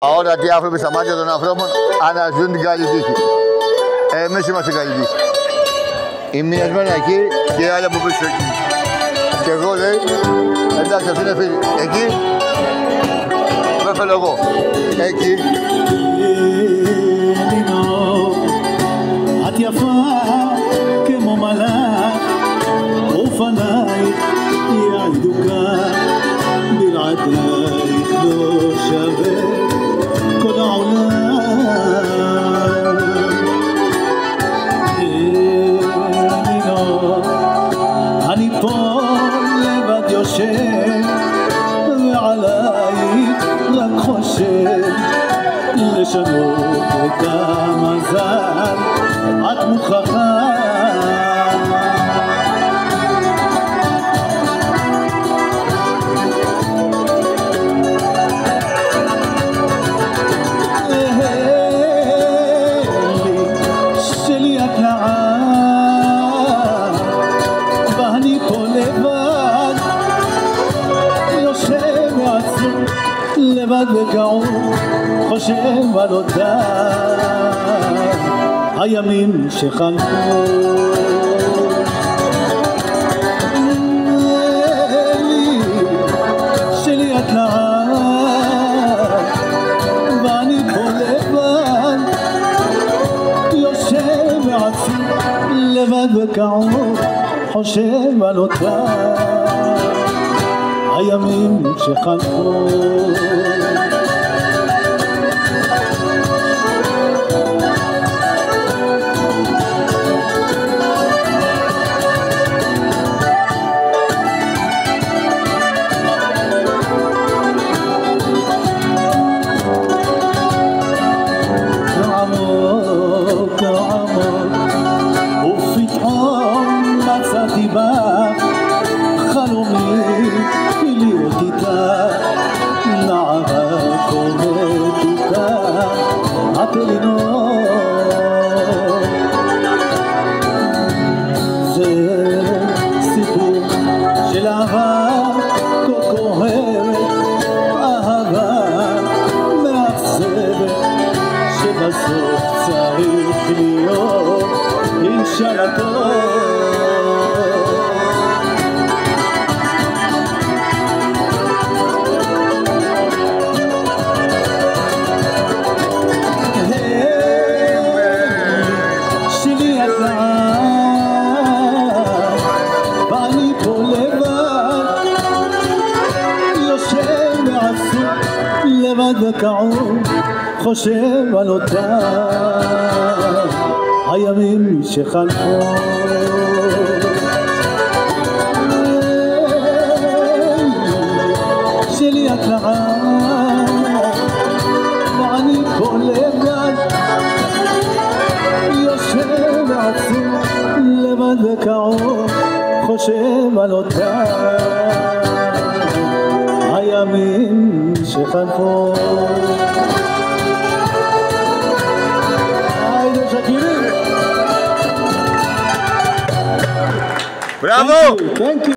Ahora τι άνθρωποι στα μάτια των ανθρώπων αναζητούν την καλή τύχη. Εμείς είμαστε καλή τύχη. Η μοιασμένα εκεί και η άλλη από πίσω εκεί. Και εγώ λέει, εντάξει αυτή είναι φίλη. Εκεί, δεν θέλω εγώ. Εκεί. את יפה כמו מלאך, ופנייך יעידו כאן, בלעדייך לא שווה כל העולם. אני פה לבד יושב, ועלייך רק חושב לשנות את המזל. את מוכרחה שלי הקלעה ואני פה לבד יושב ועצוב לבד וגעור חושב על אותה הימים שחלפו. שלי הקלעה ואני פה לבד יושב ועצוב לבד וכעור חושב על אותה הימים שחלפו. ופתאום מצאתי בך חלומי להיות איתך נערה קוראת איתך הפלינור. זה סיפור של אהבה כה כואבת, אהבה מאכזבת שבסוף צריך להיות אינשאללה טוב. שלי הקלעה ואני פה לבד יושב ועצוב לבד וכעור חושב על אותה הימים שחלפו. שלי הקלעה ואני פה לבד יושב ועצוב לבד וכעור חושב על אותה הימים שחלפו. Bravo! Thank you.